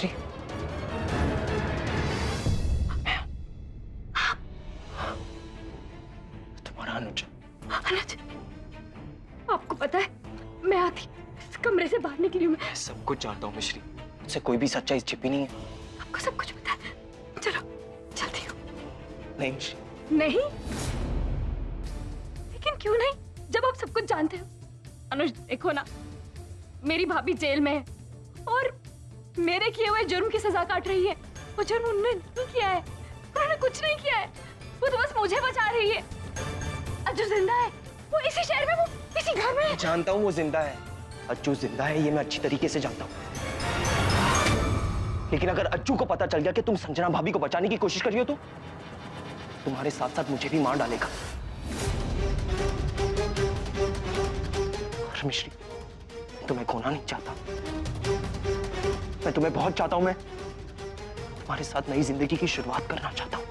मिश्री, तुम्हारा अनुज। अनुज, आपको पता है मैं आती इस कमरे से बाहर निकली हूँ। मैं सब कुछ जानता हूँ मिश्री, मुझसे कोई भी सच्चाई छिपी नहीं है। आपको सब कुछ पता है? चलो चलती हूँ। नहीं मिश्री। नहीं? लेकिन क्यों नहीं, जब आप सब कुछ जानते हो? अनुज देखो ना, मेरी भाभी जेल में है और मेरे किए हुए जुर्म की सजा काट रही है। वो जुर्म उन्होंने नहीं किया है, उन्होंने कुछ नहीं किया है, वो तो बस मुझे बचा रही है। अज्जू जिंदा है, वो इसी शहर में, वो इसी घर में है। जानता हूँ वो जिंदा है, अज्जू जिंदा है, ये मैं अच्छी तरीके से जानता हूँ। लेकिन अगर अज्जू को पता चल गया कि तुम संजना भाभी को बचाने की कोशिश कर रही हो तो तुम्हारे साथ साथ मुझे भी मार डालेगा। और मिश्री, मैं तुम्हें खोना नहीं चाहता, मैं तुम्हें बहुत चाहता हूं। मैं तुम्हारे साथ नई जिंदगी की शुरुआत करना चाहता हूं।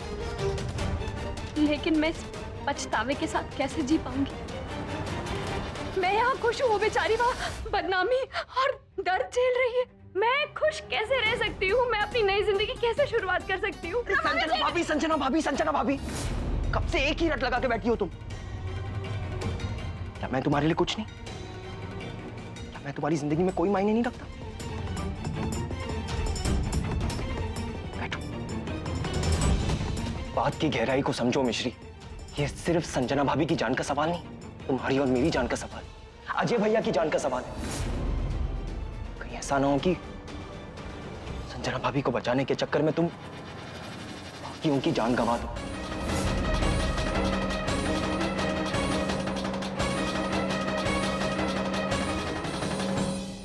लेकिन मैं इस पछतावे के साथ कैसे जी पाऊंगी? मैं यहाँ खुश हूँ, वो बेचारी वहाँ बदनामी और दर्द झेल रही है। मैं खुश कैसे रह सकती हूँ? मैं अपनी नई जिंदगी कैसे शुरुआत कर सकती हूँ? संजना भाभी, संजना भाभी, संजना भाभी, कब से एक ही रट लगा के बैठी हो तुम? क्या मैं तुम्हारे लिए कुछ नहीं? क्या मैं तुम्हारी जिंदगी में कोई मायने नहीं रखता? बैठो, बात की गहराई को समझो मिश्री। ये सिर्फ संजना भाभी की जान का सवाल नहीं, तुम्हारी और मेरी जान का सवाल, अजय भैया की जान का सवाल है। कहीं ऐसा ना हो कि संजना भाभी को बचाने के चक्कर में तुम बाकियों की जान गंवा दो।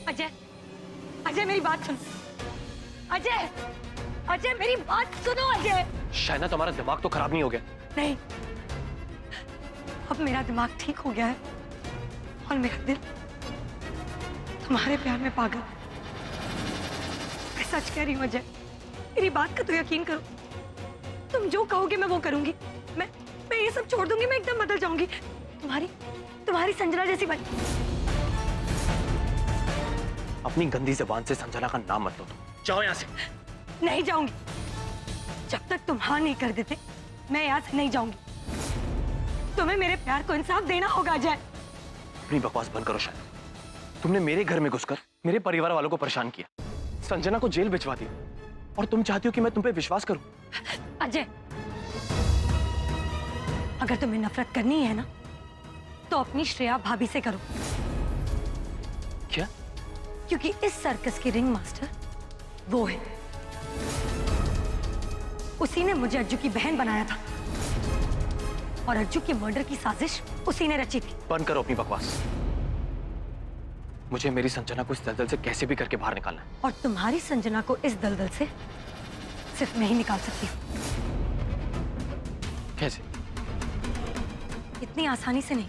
अजय, अजय मेरी बात सुन। अजय, अजय मेरी बात सुनो। अजय, शायना तुम्हारा दिमाग तो खराब नहीं हो गया? नहीं, अब मेरा दिमाग ठीक हो गया है और मेरा दिल तुम्हारे प्यार में पागल। मैं सच कह रही हूँ अजय, मेरी बात का तो यकीन करो। तुम जो कहोगे मैं वो करूंगी। मैं ये सब छोड़ दूंगी, मैं एकदम बदल जाऊंगी, तुम्हारी संजना जैसी बन। अपनी गंदी जबान से संजना का नाम मत लो, तुम जाओ यहाँ से। नहीं जाऊंगी, जब तक तुम हाँ नहीं कर देते मैं यहाँ से नहीं जाऊंगी। तुम्हें मेरे प्यार को इंसाफ देना होगा अजय। अपनी बकवास बंद करो शायद। तुमने मेरे घर में घुसकर मेरे परिवार वालों को परेशान किया, संजना को जेल भिजवा दिया, और तुम चाहती हो कि मैं तुम पे विश्वास करूं? अजय, अगर तुम्हें नफरत करनी है ना तो अपनी श्रेया भाभी से करो। क्या? क्योंकि इस सर्कस के रिंग मास्टर वो है। उसी ने मुझे अज्जू की बहन बनाया था और अज्जू की मर्डर की साजिश उसी ने रची थी। बंद करो अपनी बकवास। मुझे मेरी संजना को इस दलदल से कैसे भी करके बाहर निकालना है। और तुम्हारी संजना को इस दलदल से सिर्फ मैं ही निकाल सकती हूँ। कैसे? इतनी आसानी से नहीं,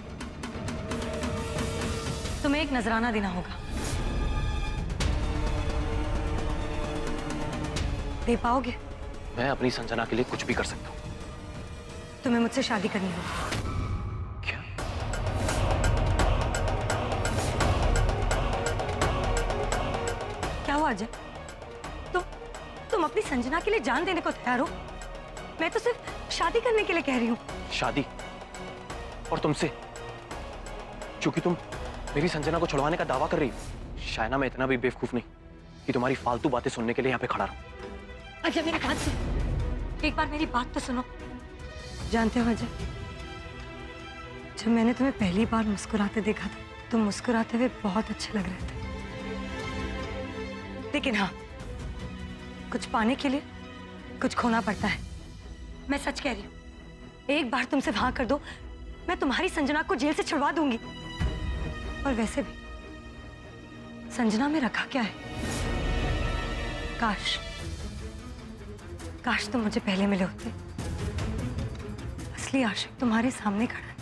तुम्हें एक नजराना देना होगा। दे पाओगे? मैं अपनी संजना के लिए कुछ भी कर सकता हूँ। तुम्हें मुझसे शादी करनी होगी। क्या? क्या हुआ अजय? तुम अपनी संजना के लिए जान देने को तैयार हो? मैं तो सिर्फ शादी करने के लिए कह रही हूँ। शादी? और तुमसे? क्योंकि तुम मेरी संजना को छुड़वाने का दावा कर रही हो। शायना, मैं इतना भी बेवकूफ नहीं कि तुम्हारी फालतू बातें सुनने के लिए यहाँ पे खड़ा रहूं। अजय मेरी बात सुनो, एक बार मेरी बात तो सुनो। जानते हो अजय, जब मैंने तुम्हें पहली बार मुस्कुराते देखा था, तुम मुस्कुराते हुए बहुत अच्छे लग रहे थे। लेकिन हाँ, कुछ पाने के लिए कुछ खोना पड़ता है। मैं सच कह रही हूँ, एक बार तुम सिर्फ हाँ कर दो, मैं तुम्हारी संजना को जेल से छुड़वा दूंगी। और वैसे भी संजना में रखा क्या है? काश तुम मुझे पहले मिले होते। असली आशिक तुम्हारे सामने खड़ा है।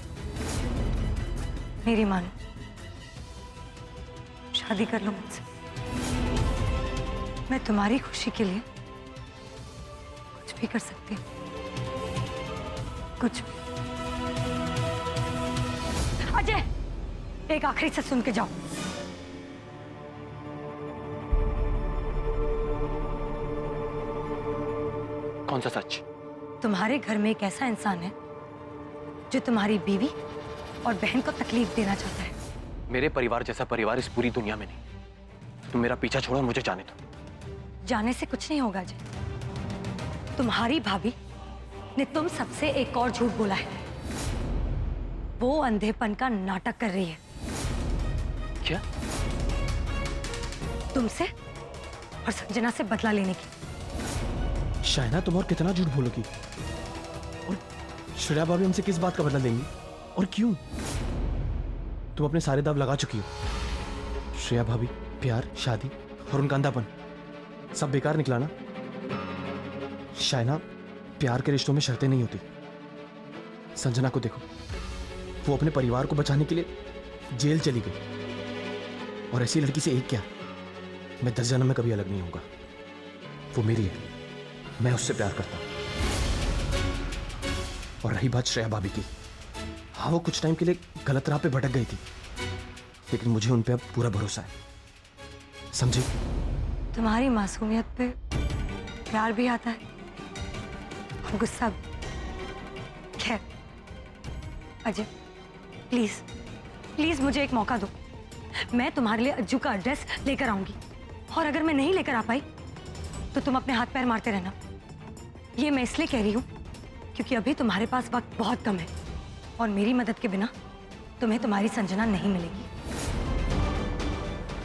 मेरी मानो, शादी कर लो मुझसे। मैं तुम्हारी खुशी के लिए कुछ भी कर सकती हूँ, कुछ भी। अजय, एक आखिरी से सुन के जाओ। कौन सा सच? तुम्हारे घर में एक ऐसा इंसान है जो तुम्हारी बीवी और बहन को तकलीफ देना चाहता है। मेरे परिवार जैसा परिवार इस पूरी दुनिया में नहीं। तुम मेरा पीछा छोड़ो और मुझे जाने दो। जाने से कुछ नहीं होगा अजय। तुम्हारी भाभी ने तुम सबसे एक और झूठ बोला है। वो अंधेपन का नाटक कर रही है। क्या? तुमसे और संजना से बदला लेने की। शायना, तुम और कितना झूठ बोलोगी? और श्रेया भाभी हमसे किस बात का बदला लेंगी और क्यों? तुम अपने सारे दाव लगा चुकी हो। श्रेया भाभी, प्यार, शादी और उनका अंधापन सब बेकार निकला ना? शायना, प्यार के रिश्तों में शर्तें नहीं होती। संजना को देखो, वो अपने परिवार को बचाने के लिए जेल चली गई। और ऐसी लड़की से एक क्या, मैं 10 जन्म में कभी अलग नहीं होगा। वो मेरी है, मैं उससे प्यार करता हूं। और रही बात श्रेया भाभी की, हाँ, वो कुछ टाइम के लिए गलत राह पे भटक गई थी, लेकिन मुझे उन पे अब पूरा भरोसा है। समझी? तुम्हारी मासूमियत पे प्यार भी आता है और गुस्सा भी। खैर अजय, प्लीज प्लीज मुझे एक मौका दो। मैं तुम्हारे लिए अज्जू का एड्रेस लेकर आऊंगी, और अगर मैं नहीं लेकर आ पाई तो तुम अपने हाथ पैर मारते रहना। ये मैं इसलिए कह रही हूं क्योंकि अभी तुम्हारे पास वक्त बहुत कम है, और मेरी मदद के बिना तुम्हें तुम्हारी संजना नहीं मिलेगी।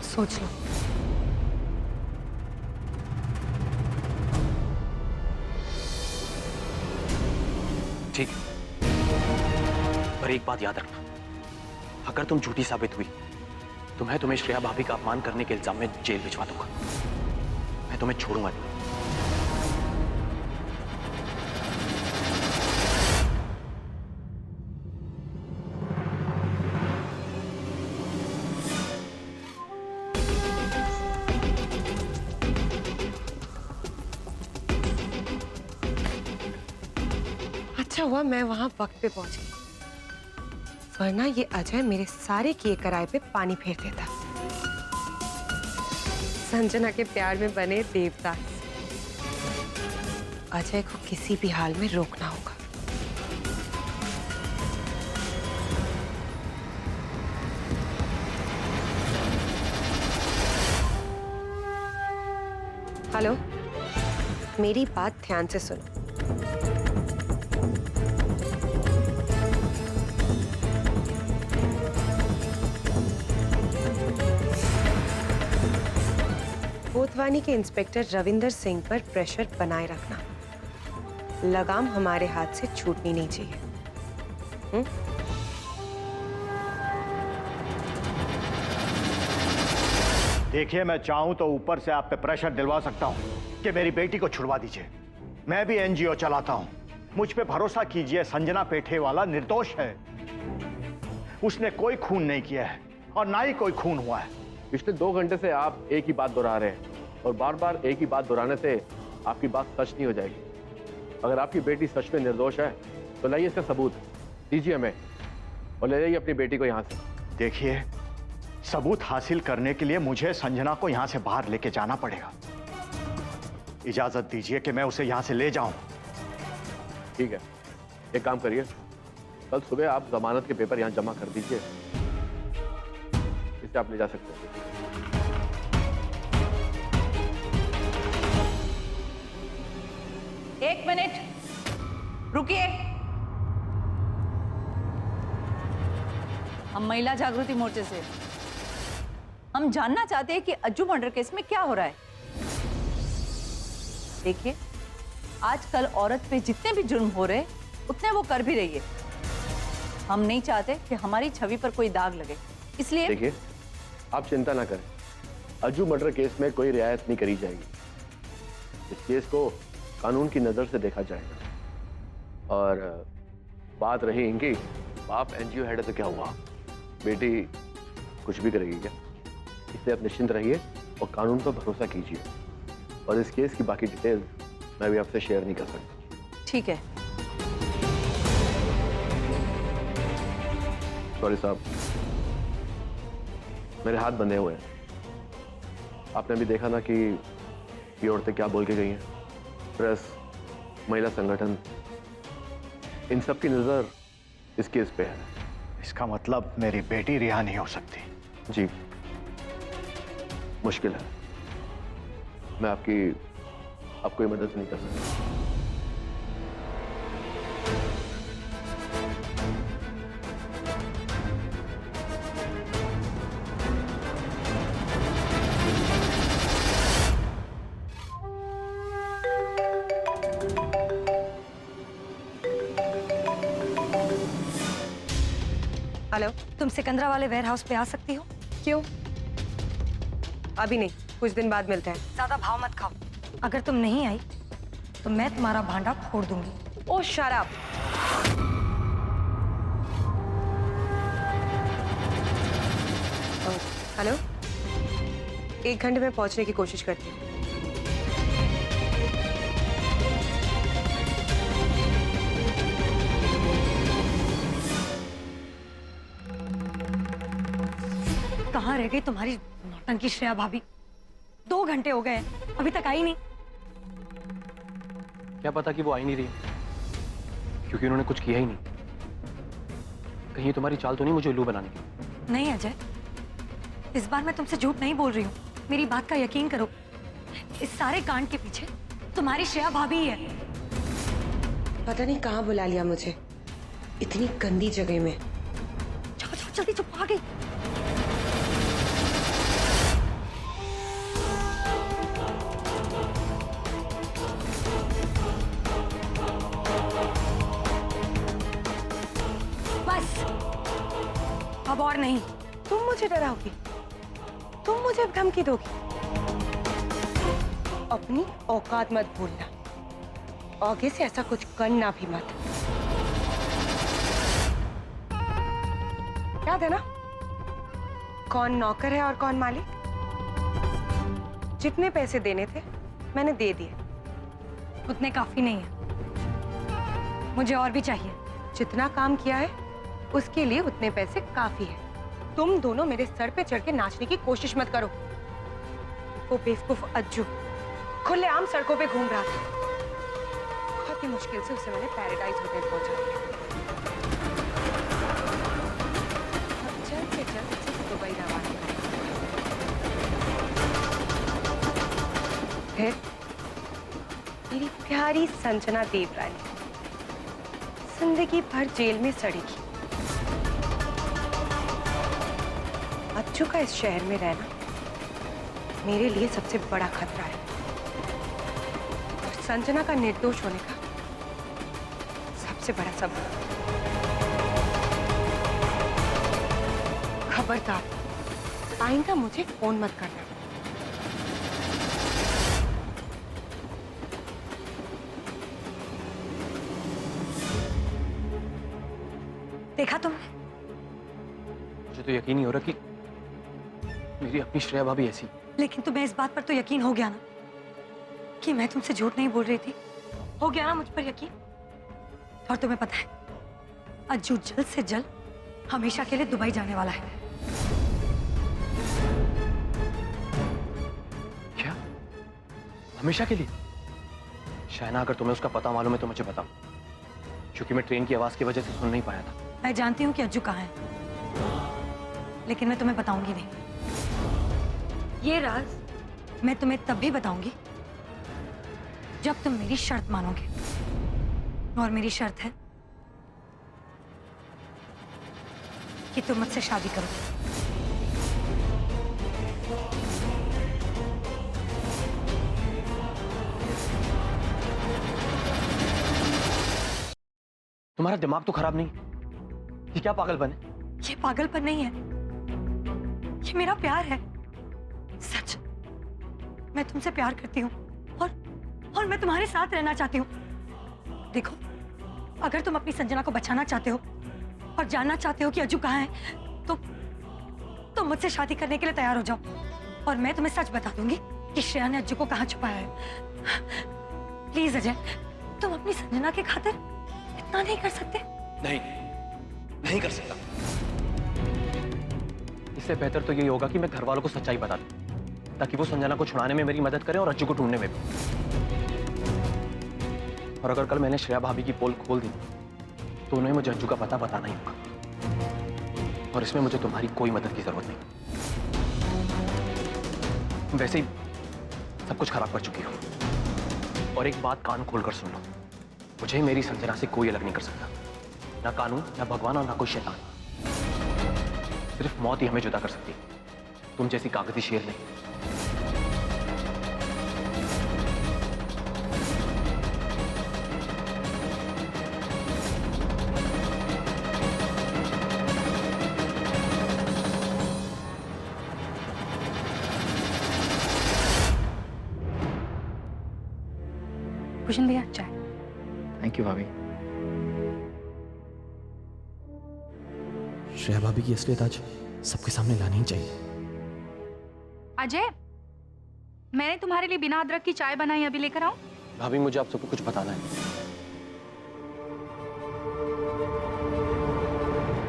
सोच लो। ठीक, पर एक बात याद रखना, अगर तुम झूठी साबित हुई तो मैं तुम्हें श्रेया भाभी का अपमान करने के इल्जाम में जेल भिजवा दूंगा। मैं तुम्हें छोड़ूंगा नहीं। अच्छा हुआ मैं वहां वक्त पे पहुंच गई, वरना ये अजय मेरे सारे किए कराए पे पानी फेर देता। संजना के प्यार में बने देवदास। अजय को किसी भी हाल में रोकना होगा। हेलो, मेरी बात ध्यान से सुनो। कोतवानी के इंस्पेक्टर रविंदर सिंह पर प्रेशर बनाए रखना। लगाम हमारे हाथ से छूटनी नहीं चाहिए। देखिए, मैं चाहूं तो ऊपर से आप पे प्रेशर दिलवा सकता हूं कि मेरी बेटी को छुड़वा दीजिए। मैं भी एनजीओ चलाता हूं। मुझ पे भरोसा कीजिए, संजना पेठे वाला निर्दोष है। उसने कोई खून नहीं किया है और ना ही कोई खून हुआ है। पिछले 2 घंटे से आप एक ही बात दोहरा रहे हैं, और बार बार एक ही बात दोहराने से आपकी बात सच नहीं हो जाएगी। अगर आपकी बेटी सच में निर्दोष है तो लाइए इसका सबूत, दीजिए हमें और ले जाइए अपनी बेटी को यहाँ से। देखिए, सबूत हासिल करने के लिए मुझे संजना को यहाँ से बाहर लेके जाना पड़ेगा। इजाजत दीजिए कि मैं उसे यहाँ से ले जाऊं। ठीक है, एक काम करिए, कल सुबह आप जमानत के पेपर यहाँ जमा कर दीजिए, इसे आप ले जा सकते हैं। एक मिनट रुकिए। हम महिला जागृति मोर्चे से हम जानना चाहते हैं कि अज्जू मर्डर केस में क्या हो रहा है। देखिए, आजकल औरत पे जितने भी जुर्म हो रहे उतने वो कर भी रही है। हम नहीं चाहते कि हमारी छवि पर कोई दाग लगे, इसलिए देखिए, आप चिंता ना करें, अज्जू मर्डर केस में कोई रियायत नहीं करी जाएगी। इस केस को कानून की नजर से देखा जाएगा। और बात रही इनकी, बाप एनजीओ हेड है तो क्या हुआ, बेटी कुछ भी करेगी क्या? इसलिए आप निश्चिंत रहिए और कानून पर भरोसा कीजिए। और इस केस की बाकी डिटेल मैं भी आपसे शेयर नहीं कर सकता। ठीक है। सॉरी साहब, मेरे हाथ बंधे हुए हैं। आपने भी देखा ना कि ये औरतें क्या बोल के गई हैं। प्रेस, महिला संगठन, इन सब की नजर इस केस पे है। इसका मतलब मेरी बेटी रिहा नहीं हो सकती। जी, मुश्किल है। मैं आपको मदद नहीं कर सकता। हेलो, तुम सिकंदरा वाले वेयर हाउस पे आ सकती हो? क्यों? अभी नहीं, कुछ दिन बाद मिलते हैं। ज्यादा भाव मत खाओ। अगर तुम नहीं आई तो मैं तुम्हारा भांडा फोड़ दूंगी। ओ शराब। हेलो, 1 घंटे में पहुंचने की कोशिश करती हूँ। कहाँ रह गई तुम्हारी नौटंकी श्रेया भाभी? 2 घंटे हो गए, अभी तक आई नहीं। क्या पता कि वो आई नहीं रही, क्योंकि उन्होंने कुछ किया ही नहीं। कहीं तुम्हारी चाल तो नहीं मुझे उल्लू बनाने की? नहीं अजय, इस बार मैं तुमसे झूठ नहीं बोल रही हूँ। मेरी बात का यकीन करो, इस सारे कांड के पीछे तुम्हारी श्रेया भाभी ही है। पता नहीं कहाँ बुला लिया मुझे, इतनी गंदी जगह में। जाओ जाओ जल्दी, चुप आ गई। बस, अब और नहीं। तुम मुझे डराओगी, तुम मुझे धमकी दोगी। अपनी औकात मत भूलना, आगे से ऐसा कुछ करना भी मत। याद है ना कौन नौकर है और कौन मालिक? जितने पैसे देने थे मैंने दे दिए। उतने काफी नहीं है, मुझे और भी चाहिए। जितना काम किया है उसके लिए उतने पैसे काफी है। तुम दोनों मेरे सर पे चढ़ के नाचने की कोशिश मत करो। वो बेवकूफ अज्जू खुलेआम सड़कों पे घूम रहा था। बहुत ही मुश्किल से उसे मैंने पैराडाइज होटल पहुंचा दिया। अब जल्द से जल्द उसे दुबई रवाना करें। फिर मेरी प्यारी संजना देवरानी जिंदगी भर जेल में सड़ेगी। अच्चू का इस शहर में रहना मेरे लिए सबसे बड़ा खतरा है, और संजना का निर्दोष होने का सबसे बड़ा सबूत। खबरदार, आइंदा मुझे फोन मत करना। देखा तुमने? मुझे तो यकीन नहीं हो रहा कि मेरी अपनी श्रेया भाभी ऐसी। लेकिन तुम्हें इस बात पर तो यकीन हो गया ना कि मैं तुमसे झूठ नहीं बोल रही थी? हो गया ना मुझ पर यकीन? और तुम्हें पता है, अज्जू जल्द से जल्द हमेशा के लिए दुबई जाने वाला है। क्या? हमेशा के लिए? शायना, अगर तुम्हें उसका पता मालूम है तो मुझे बताओ, क्योंकि मैं ट्रेन की आवाज की वजह से सुन नहीं पाया था। मैं जानती हूँ कि अज्जू कहाँ है, लेकिन मैं तुम्हें बताऊंगी नहीं। ये राज मैं तुम्हें तब भी बताऊंगी जब तुम मेरी शर्त मानोगे, और मेरी शर्त है कि तुम मुझसे शादी करो। तुम्हारा दिमाग तो खराब नहीं? ये क्या पागलपन है? ये पागलपन नहीं है, ये मेरा प्यार है। सच, मैं तुमसे प्यार करती हूँ और मैं तुम्हारे साथ रहना चाहती हूँ। देखो, अगर तुम अपनी संजना को बचाना चाहते हो और जानना चाहते हो कि अज्जू कहाँ है, तो मुझसे शादी करने के लिए तैयार हो जाओ, और मैं तुम्हें सच बता दूंगी कि श्रेया ने अज्जू को कहाँ छुपाया है। प्लीज अजय, तुम अपनी संजना के खातिर इतना नहीं कर सकते? नहीं कर सकता। इससे बेहतर तो यही होगा कि मैं घर वालों को सच्चाई बता दूं, ताकि वो संजना को छुड़ाने में मेरी मदद करें और अज्जू को ढूंढने में भी। और अगर कल मैंने श्रेया भाभी की पोल खोल दी तो उन्हें मुझे अंजू का पता बताना ही होगा, और इसमें मुझे तुम्हारी कोई मदद की जरूरत नहीं। वैसे ही सब कुछ खराब कर चुकी हो। और एक बात कान खोलकर सुन लो, मुझे मेरी संजना से कोई अलग नहीं कर सकता, ना कानून, ना भगवान और ना कोई शैतान। सिर्फ मौत ही हमें जुदा कर सकती है, तुम जैसी कागजी शेर नहीं। भूषण भैया चाय। थैंक यू भाभी। श्रेया भाभी की असलियत आज सबके सामने लानी ही चाहिए। अजय, मैंने तुम्हारे लिए बिना अदरक की चाय बनाई, अभी लेकर आऊं? भाभी मुझे आप सबको कुछ बताना है।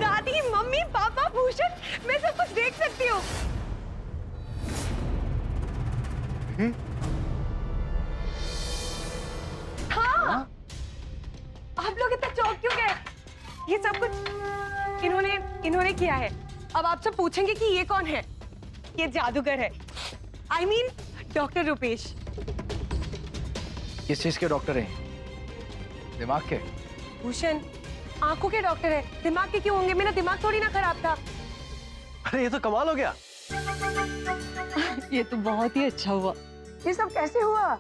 दादी, मम्मी, पापा, भूषण, मैं सब कुछ देख सकती हूँ। हाँ, आप लोग इतना चौंक क्यों गए? ये सब कुछ इन्होंने किया है। अब आप सब पूछेंगे कि ये कौन है? ये जादूगर है। I mean, doctor Rupesh. किस चीज के डॉक्टर हैं? दिमाग के? भूषण आंखों के डॉक्टर है, दिमाग के क्यों होंगे? मेरा दिमाग थोड़ी ना खराब था। अरे ये तो कमाल हो गया। ये तो बहुत ही अच्छा हुआ। ये सब कैसे हुआ?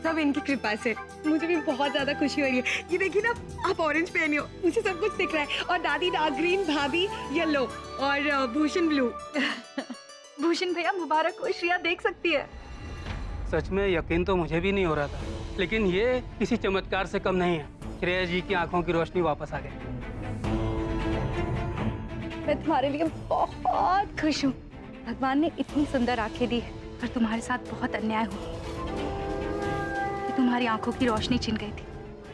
सब इनकी कृपा से। मुझे भी बहुत ज्यादा खुशी हो रही है। ये देखिए ना, आप ऑरेंज पहने हो, मुझे सब कुछ दिख रहा है। और दादी डार्क ग्रीन, भाभी येलो और भूषण ब्लू। भूषण भैया मुबारक हो, श्रेया देख सकती है। सच में यकीन तो मुझे भी नहीं हो रहा था, लेकिन ये किसी चमत्कार से कम नहीं है। श्रेया जी की आंखों की रोशनी वापस आ गई। मैं तुम्हारे लिए बहुत खुश हूँ। भगवान ने इतनी सुंदर आंखें दी है, पर तुम्हारे साथ बहुत अन्याय हुआ कि तुम्हारी आंखों की रोशनी छिन गई थी।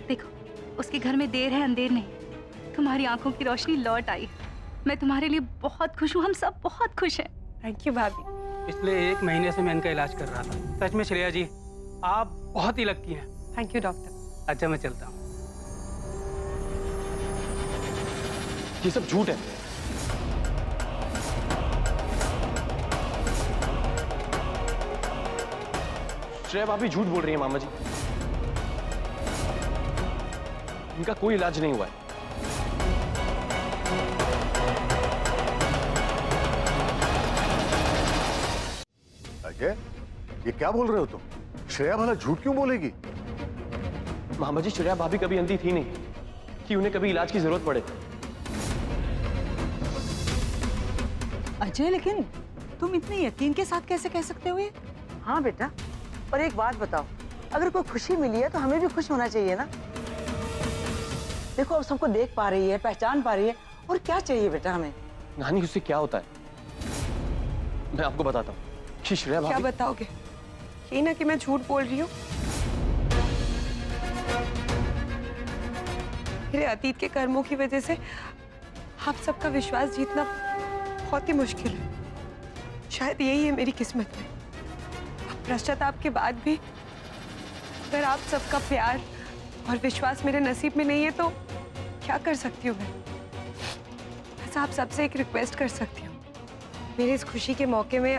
देखो, उसके घर में देर है अंधेर नहीं, तुम्हारी आंखों की रोशनी लौट आई। मैं तुम्हारे लिए बहुत खुश हूँ, हम सब बहुत खुश हैं। थैंक यू भाभी। पिछले 1 महीने से मैं इनका इलाज कर रहा था। सच में श्रेया जी, आप बहुत ही लकी हैं। Thank you doctor. अच्छा, मैं चलता हूँ। ये सब झूठ है। श्रेया भाभी झूठ बोल रही है मामा जी। इनका कोई इलाज नहीं हुआ है। अजय, ये क्या बोल रहे हो तुम? श्रेया भला झूठ क्यों बोलेगी? मामा जी, श्रेया भाभी कभी अंधी थी नहीं कि उन्हें कभी इलाज की जरूरत पड़े। अजय, लेकिन तुम इतने यकीन के साथ कैसे कह सकते हो ये? हाँ बेटा, और एक बात बताओ, अगर कोई खुशी मिली है तो हमें भी खुश होना चाहिए ना। देखो, अब सबको देख पा रही है, पहचान पा रही है, और क्या चाहिए बेटा हमें? नानी, उससे क्या होता है मैं आपको बताता हूँ कि श्रेया क्या भाभी। बताओगे? ये ना कि मैं झूठ बोल रही हूँ। मेरे अतीत के कर्मों की वजह से आप सबका विश्वास जीतना बहुत ही मुश्किल है। शायद यही है मेरी किस्मत में। पश्चाताप के बाद भी अगर आप सबका प्यार और विश्वास मेरे नसीब में नहीं है तो क्या कर सकती हूँ मैं? बस आप सबसे एक रिक्वेस्ट कर सकती हूँ, मेरे इस खुशी के मौके में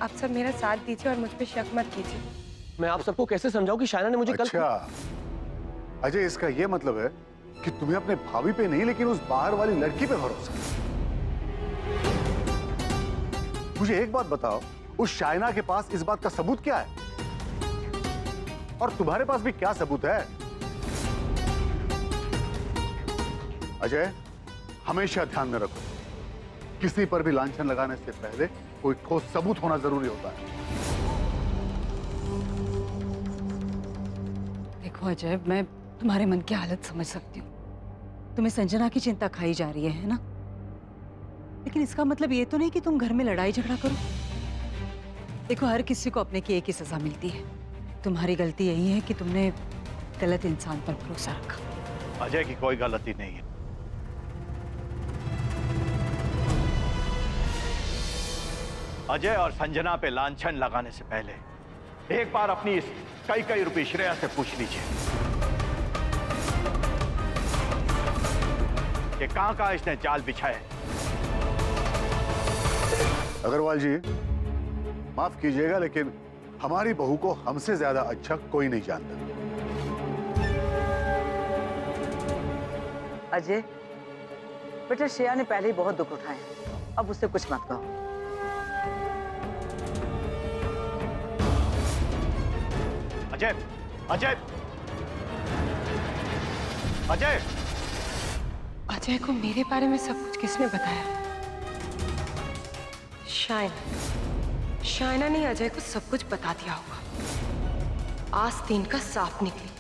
आप सब मेरा साथ दीजिए और मुझ पे शक मत कीजिए। मैं आप सबको कैसे समझाऊं कि शायना ने मुझे कल। अच्छा, अजय, इसका ये मतलब है कि तुम्हें अपने भाभी पे नहीं लेकिन उस बाहर वाली लड़की पे भरोसा है। मुझे एक बात बताओ, उस शायना के पास इस बात का सबूत क्या है? और तुम्हारे पास भी क्या सबूत है? अजय, हमेशा ध्यान में रखो, किसी पर भी लांछन लगाने से पहले कोई ठोस सबूत होना जरूरी होता है। देखो अजय, मैं तुम्हारे मन की हालत समझ सकती हूँ। तुम्हें संजना की चिंता खाई जा रही है ना? लेकिन इसका मतलब ये तो नहीं कि तुम घर में लड़ाई झगड़ा करो। देखो, हर किसी को अपने की एक ही सजा मिलती है। तुम्हारी गलती यही है कि तुमने गलत इंसान पर भरोसा रखा। अजय की कोई गलती नहीं है। अजय और संजना पे लांछन लगाने से पहले एक बार अपनी इस कई रुपए श्रेया से पूछ लीजिए। कि कहां इसने जाल बिछाए। अग्रवाल जी, माफ कीजिएगा लेकिन हमारी बहू को हमसे ज्यादा अच्छा कोई नहीं जानता। अजय, बेटा श्रेया ने पहले ही बहुत दुख उठाए हैं, अब उससे कुछ मत कहो। अजय, अजय, अजय! अजय को मेरे बारे में सब कुछ किसने बताया? शायना ने अजय को सब कुछ बता दिया होगा। आस्तीन का साफ निकली।